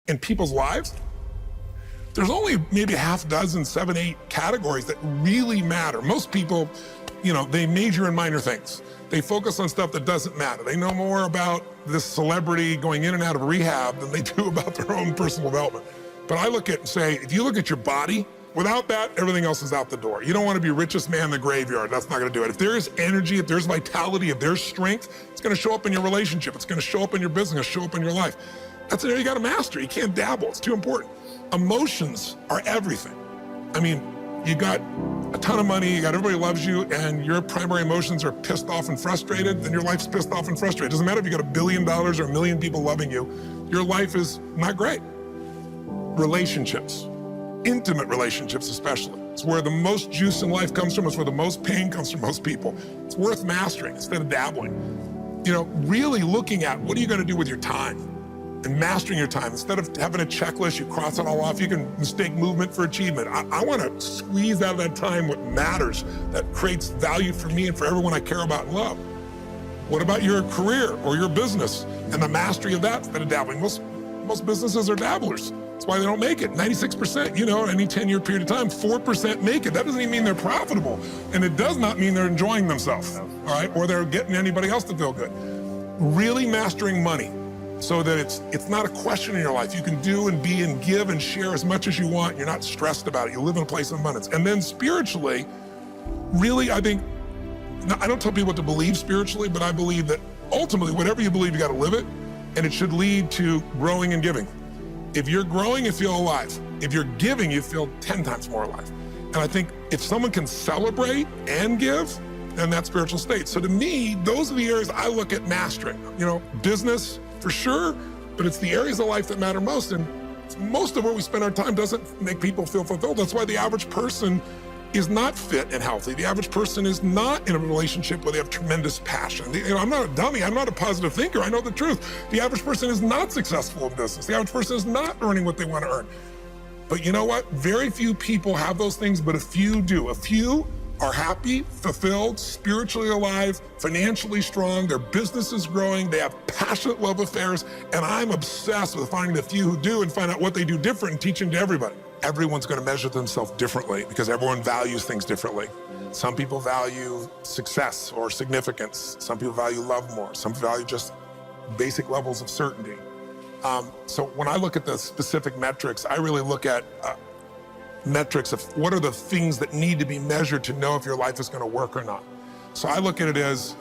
in people's lives, there's only maybe a half dozen, 7, 8 categories that really matter. Most people, they major in minor things. They focus on stuff that doesn't matter. They know more about this celebrity going in and out of rehab than they do about their own personal development. But I look at and say, if you look at your body, without that, everything else is out the door. You don't want to be richest man in the graveyard. That's not going to do it. If there is energy, if there's vitality, if there's strength, it's going to show up in your relationship. It's going to show up in your business, it's going to show up in your life. That's an area you got to master. You can't dabble. It's too important. Emotions are everything. I mean, you got a ton of money, you got everybody loves you, and your primary emotions are pissed off and frustrated, then your life's pissed off and frustrated. It doesn't matter if you got $1 billion or 1 million people loving you, your life is not great. Relationships, intimate relationships especially. It's where the most juice in life comes from. It's where the most pain comes from most people. It's worth mastering instead of dabbling. Really looking at what are you going to do with your time and mastering your time. Instead of having a checklist, you cross it all off. You can mistake movement for achievement. I want to squeeze out of that time what matters, that creates value for me and for everyone I care about and love. What about your career or your business and the mastery of that instead of dabbling? Most businesses are dabblers. That's why they don't make it. 96%, in any 10-year period of time, 4% make it. That doesn't even mean they're profitable. And it does not mean they're enjoying themselves, all right? Or they're getting anybody else to feel good. Really mastering money so that it's not a question in your life. You can do and be and give and share as much as you want. You're not stressed about it. You live in a place of abundance. And then spiritually, really, I think, I don't tell people what to believe spiritually, but I believe that ultimately, whatever you believe, you got to live it, and it should lead to growing and giving. If you're growing, you feel alive. If you're giving, you feel 10 times more alive. And I think if someone can celebrate and give, then that's spiritual state. So to me, those are the areas I look at mastering. Business, for sure, but it's the areas of life that matter most. And most of where we spend our time doesn't make people feel fulfilled. That's why the average person is not fit and healthy. The average person is not in a relationship where they have tremendous passion. I'm not a dummy. I'm not a positive thinker. I know the truth. The average person is not successful in business. The average person is not earning what they want to earn. But you know what? Very few people have those things, but a few do. A few are happy, fulfilled, spiritually alive, financially strong, their business is growing, they have passionate love affairs, and I'm obsessed with finding the few who do and find out what they do different and teach them to everybody. Everyone's going to measure themselves differently because everyone values things differently. Some people value success or significance. Some people value love more. Some value just basic levels of certainty. So when I look at the specific metrics, I really look at metrics of what are the things that need to be measured to know if your life is going to work or not. So I look at it as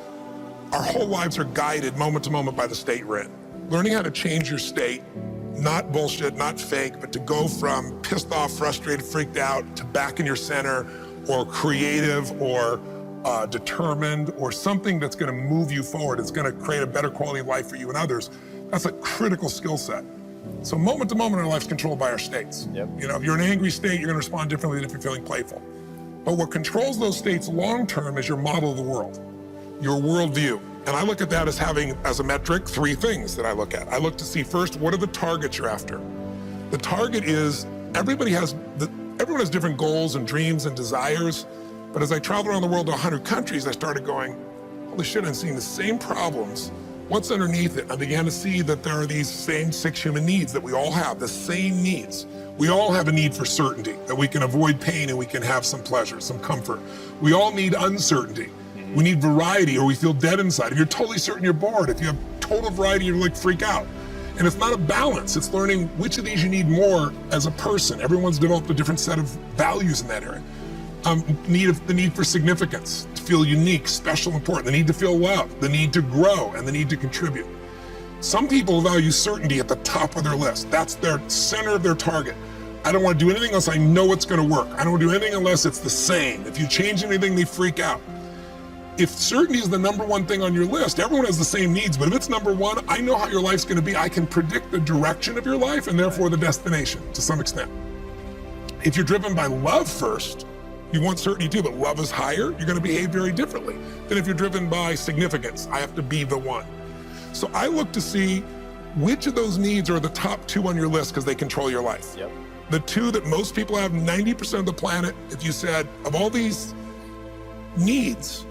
our whole lives are guided moment to moment by the state we're in. Learning how to change your state, not bullshit, not fake, but to go from pissed off, frustrated, freaked out to back in your center or creative or determined or something that's going to move you forward. It's going to create a better quality of life for you and others. That's a critical skill set. So moment to moment, our life's controlled by our states. Yep. If you're in an angry state, you're going to respond differently than if you're feeling playful. But what controls those states long term is your model of the world, your worldview. And I look at that as having, as a metric, 3 things that I look at. I look to see first, what are the targets you're after? The target is, everyone has different goals and dreams and desires. But as I traveled around the world to 100 countries, I started going, holy shit, I'm seeing the same problems. What's underneath it? I began to see that there are these same 6 human needs that we all have, the same needs. We all have a need for certainty, that we can avoid pain and we can have some pleasure, some comfort. We all need uncertainty. We need variety or we feel dead inside. If you're totally certain, you're bored. If you have total variety, you're like freak out. And it's not a balance. It's learning which of these you need more as a person. Everyone's developed a different set of values in that area. The need for significance, to feel unique, special, important, the need to feel loved, the need to grow, and the need to contribute. Some people value certainty at the top of their list. That's their center of their target. I don't want to do anything unless I know it's going to work. I don't want to do anything unless it's the same. If you change anything, they freak out. If certainty is the #1 thing on your list, everyone has the same needs, but if it's #1, I know how your life's going to be. I can predict the direction of your life and therefore the destination to some extent. If you're driven by love first, you want certainty too, but love is higher, you're going to behave very differently than if you're driven by significance. I have to be the one. So I look to see which of those needs are the top 2 on your list because they control your life. Yep. The 2 that most people have, 90% of the planet, if you said, of all these needs,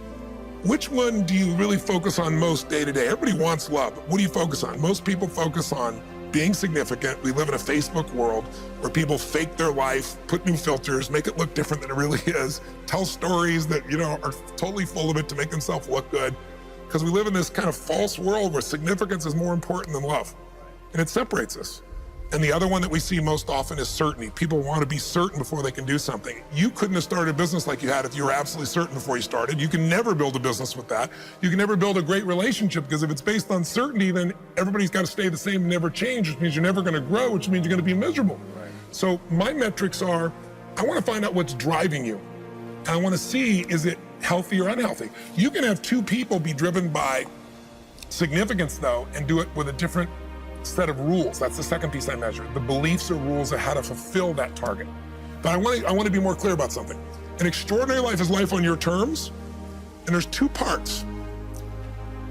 which one do you really focus on most day to day? Everybody wants love. What do you focus on? Most people focus on being significant. We live in a Facebook world where people fake their life, put new filters, make it look different than it really is, tell stories that, are totally full of it to make themselves look good. Because we live in this kind of false world where significance is more important than love. And it separates us. And the other one that we see most often is certainty. People want to be certain before they can do something. You couldn't have started a business like you had if you were absolutely certain before you started. You can never build a business with that. You can never build a great relationship, because if it's based on certainty, then everybody's got to stay the same and never change, which means you're never going to grow, which means you're going to be miserable. Right. So my metrics are, I want to find out what's driving you. And I want to see, is it healthy or unhealthy? You can have two people be driven by significance, though, and do it with a different set of rules. That's the second piece I measure. The beliefs or rules of how to fulfill that target. But I want to be more clear about something. An extraordinary life is life on your terms, and there's two parts.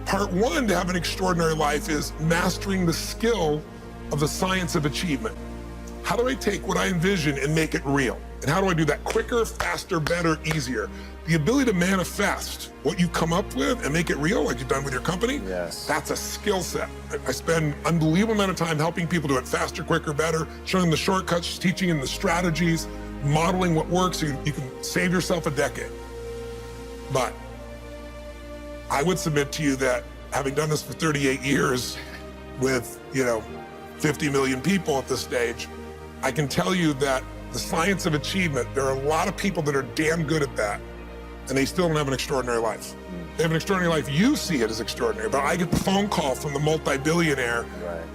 Part one to have an extraordinary life is mastering the skill of the science of achievement. How do I take what I envision and make it real? And how do I do that quicker, faster, better, easier? The ability to manifest what you come up with and make it real, like you've done with your company, yes, that's a skill set. I spend an unbelievable amount of time helping people do it faster, quicker, better, showing them the shortcuts, teaching them the strategies, modeling what works so you can save yourself a decade. But I would submit to you that having done this for 38 years with, 50 million people at this stage, I can tell you that the science of achievement, there are a lot of people that are damn good at that, and they still don't have an extraordinary life. They have an extraordinary life. You see it as extraordinary, but I get the phone call from the multi-billionaire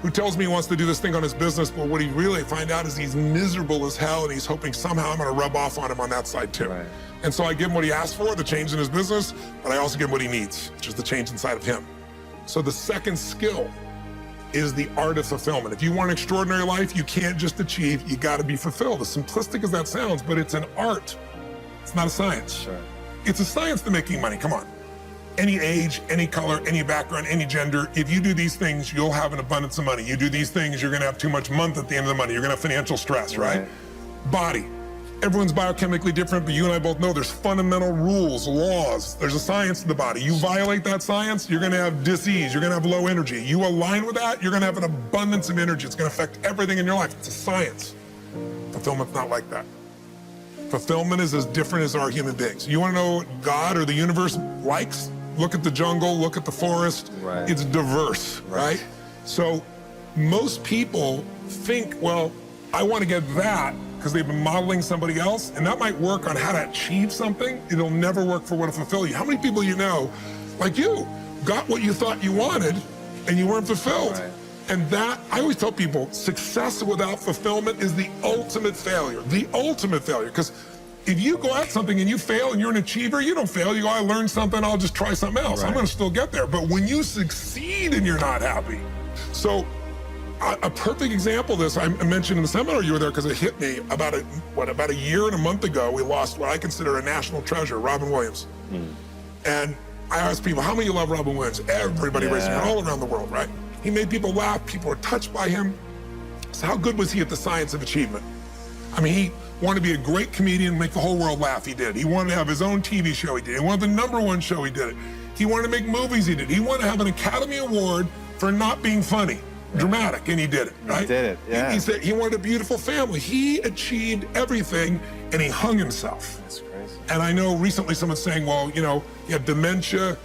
who tells me he wants to do this thing on his business, but what he really find out is he's miserable as hell, and he's hoping somehow I'm gonna rub off on him on that side too. Right. And so I give him what he asked for, the change in his business, but I also give him what he needs, which is the change inside of him. So the second skill is the art of fulfillment. If you want an extraordinary life, you can't just achieve, you gotta be fulfilled. As simplistic as that sounds, but it's an art. It's not a science. Sure. It's a science to making money, come on. Any age, any color, any background, any gender, if you do these things, you'll have an abundance of money. You do these things, you're gonna have too much month at the end of the money. You're gonna have financial stress, right? Body. Everyone's biochemically different, but you and I both know there's fundamental rules, laws. There's a science to the body. You violate that science, you're gonna have disease, you're gonna have low energy. You align with that, you're gonna have an abundance of energy. It's gonna affect everything in your life. It's a science. Fulfillment's not like that. Fulfillment is as different as our human beings. You wanna know what God or the universe likes? Look at the jungle, look at the forest. Right. It's diverse, right? So most people think, well, I wanna get that, because they've been modeling somebody else, and that might work on how to achieve something. It'll never work for what to fulfill you. How many people you know, like you, got what you thought you wanted and you weren't fulfilled? Right. And that, I always tell people, success without fulfillment is the ultimate failure, because if you go at something and you fail and you're an achiever, you don't fail. You go, I learned something, I'll just try something else. Right. I'm gonna still get there. But when you succeed and you're not happy, so a perfect example of this, I mentioned in the seminar you were there because it hit me about a year and a month ago, we lost what I consider a national treasure, Robin Williams. And I asked people, how many of you love Robin Williams? Everybody raising their hand all around the world, right? He made people laugh, people were touched by him. So how good was he at the science of achievement? I mean, he wanted to be a great comedian, make the whole world laugh, he did. He wanted to have his own TV show, he did. He wanted the #1 show, he did it. He wanted to make movies, he did. He wanted to have an Academy Award for not being funny. Dramatic, and he did it, right? He did it, yeah. He said he wanted a beautiful family. He achieved everything, and he hung himself. That's crazy. And I know recently someone's saying, well, he had dementia,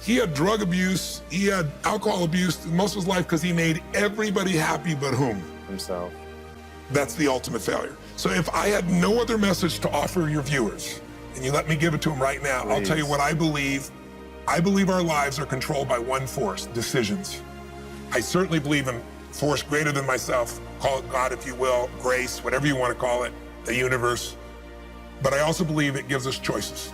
he had drug abuse, he had alcohol abuse most of his life because he made everybody happy but whom? Himself. That's the ultimate failure. So if I had no other message to offer your viewers, and you let me give it to them right now, I'll tell you what I believe. I believe our lives are controlled by one force, decisions. I certainly believe in force greater than myself, call it God if you will, grace, whatever you want to call it, the universe. But I also believe it gives us choices.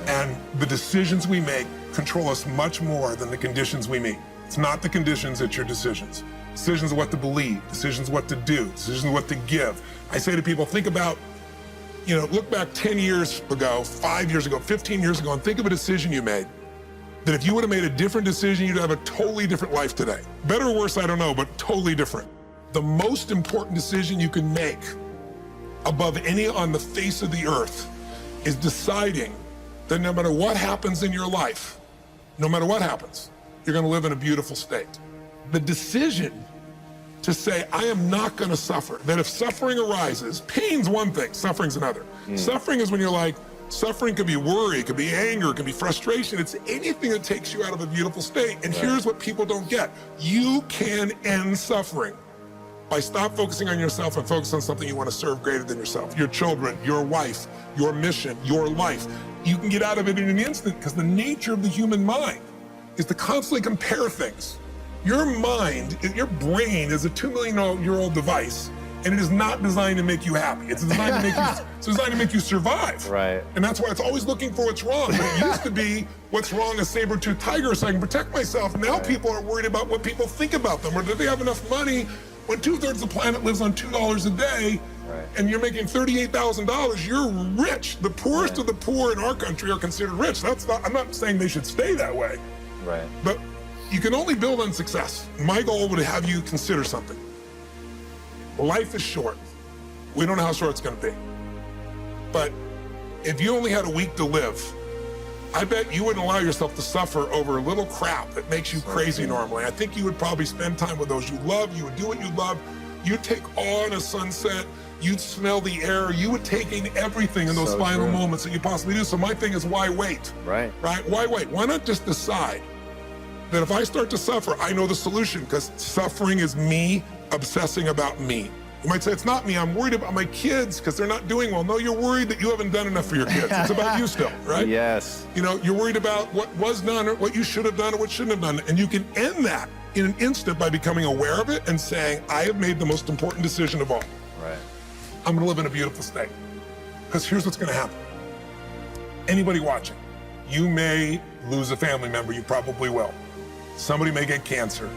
And the decisions we make control us much more than the conditions we meet. It's not the conditions, it's your decisions. Decisions of what to believe, decisions what to do, decisions what to give. I say to people, think about, look back 10 years ago, 5 years ago, 15 years ago, and think of a decision you made. That if you would have made a different decision, you'd have a totally different life today. Better or worse, I don't know, but totally different. The most important decision you can make above any on the face of the earth is deciding that no matter what happens in your life, no matter what happens, you're gonna live in a beautiful state. The decision to say, I am not going to suffer. That if suffering arises, pain's one thing, suffering's another. Suffering is when you're like, suffering could be worry, it could be anger, it could be frustration. It's anything that takes you out of a beautiful state. And here's what people don't get. You can end suffering by stop focusing on yourself and focus on something you want to serve greater than yourself. Your children, your wife, your mission, your life. You can get out of it in an instant because the nature of the human mind is to constantly compare things. Your mind, your brain is a 2 million year old device, and it is not designed to make you happy. It's designed to make you survive. Right. And that's why it's always looking for what's wrong. But it used to be what's wrong, a saber-toothed tiger, so I can protect myself. Now people are worried about what people think about them, or do they have enough money when 2/3 of the planet lives on $2 a day, and you're making $38,000, you're rich. The poorest of the poor in our country are considered rich. I'm not saying they should stay that way. Right. But you can only build on success. My goal would have you consider something. Life is short. We don't know how short it's going to be. But if you only had a week to live, I bet you wouldn't allow yourself to suffer over a little crap that makes you crazy normally. I think you would probably spend time with those you love. You would do what you love. You'd take awe in a sunset. You'd smell the air. You would take in everything in those final moments that you possibly do. So my thing is, why wait? Right. Why wait? Why not just decide that if I start to suffer, I know the solution, because suffering is me obsessing about me. You might say, it's not me, I'm worried about my kids because they're not doing well. No, you're worried that you haven't done enough for your kids. It's about you still, right? Yes. You know, you're worried about what was done or what you should have done or what shouldn't have done. And you can end that in an instant by becoming aware of it and saying, I have made the most important decision of all. Right. I'm gonna live in a beautiful state. Because here's what's gonna happen. Anybody watching, you may lose a family member, you probably will. Somebody may get cancer.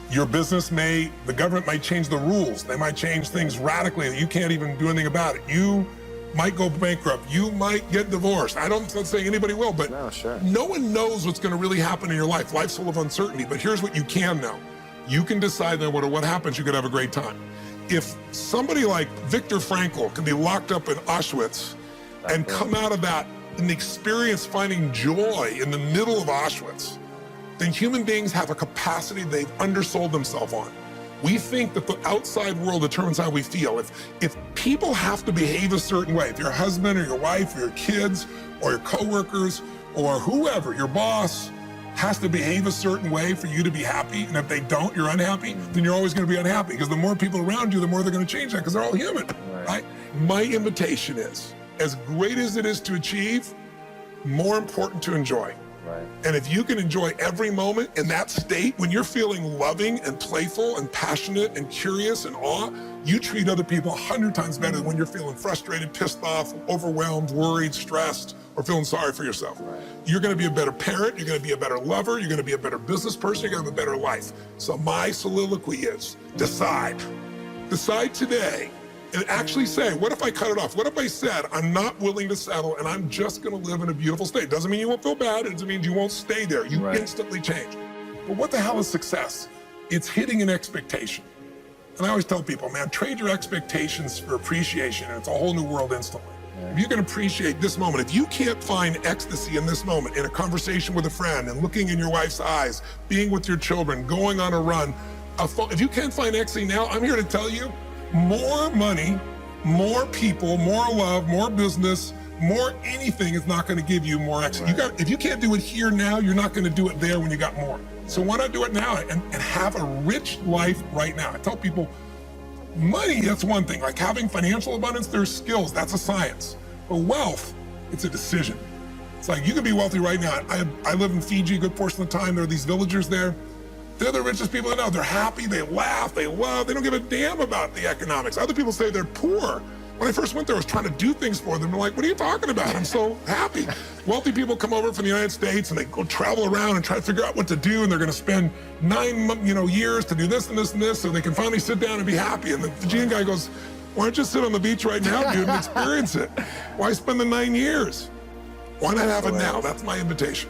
Your business the government might change the rules. They might change things radically that you can't even do anything about it. You might go bankrupt. You might get divorced. I'm not saying anybody will, but no one knows what's gonna really happen in your life. Life's full of uncertainty, but here's what you can know. You can decide that what happens, you could have a great time. If somebody like Viktor Frankl can be locked up in Auschwitz and come out of that and experience finding joy in the middle of Auschwitz, then human beings have a capacity they've undersold themselves on. We think that the outside world determines how we feel. If people have to behave a certain way, if your husband or your wife or your kids or your coworkers or whoever, your boss, has to behave a certain way for you to be happy, and if they don't, you're unhappy, then you're always gonna be unhappy, because the more people around you, the more they're gonna change that, because they're all human, right? My invitation is, as great as it is to achieve, more important to enjoy. Right. And if you can enjoy every moment in that state, when you're feeling loving and playful and passionate and curious and awe, you treat other people 100 times better than when you're feeling frustrated, pissed off, overwhelmed, worried, stressed, or feeling sorry for yourself. Right. You're gonna be a better parent, you're gonna be a better lover, you're gonna be a better business person, you're gonna have a better life. So my soliloquy is, decide. Decide today and actually say, what if I cut it off? What if I said, I'm not willing to settle and I'm just gonna live in a beautiful state? Doesn't mean you won't feel bad, it doesn't mean you won't stay there. You instantly change. But what the hell is success? It's hitting an expectation. And I always tell people, man, trade your expectations for appreciation, and it's a whole new world instantly. If you can appreciate this moment, if you can't find ecstasy in this moment, in a conversation with a friend and looking in your wife's eyes, being with your children, going on a run, if you can't find ecstasy now, I'm here to tell you, more money, more people, more love, more business, more anything is not gonna give you more ecstasy. If you can't do it here now, you're not gonna do it there when you got more. So why not do it now and have a rich life right now? I tell people, money, that's one thing. Like having financial abundance, there's skills, that's a science. But wealth, it's a decision. It's like you can be wealthy right now. I live in Fiji a good portion of the time. There are these villagers there. They're the richest people I know. They're happy, they laugh, they love, they don't give a damn about the economics. Other people say they're poor. When I first went there, I was trying to do things for them. They're like, what are you talking about? I'm so happy. Wealthy people come over from the United States and they go travel around and try to figure out what to do, and they're gonna spend 9 years to do this and this and this so they can finally sit down and be happy. And the Fijian guy goes, why don't you sit on the beach right now, dude, and experience it? Why spend the 9 years? Why not have it now? That's my invitation.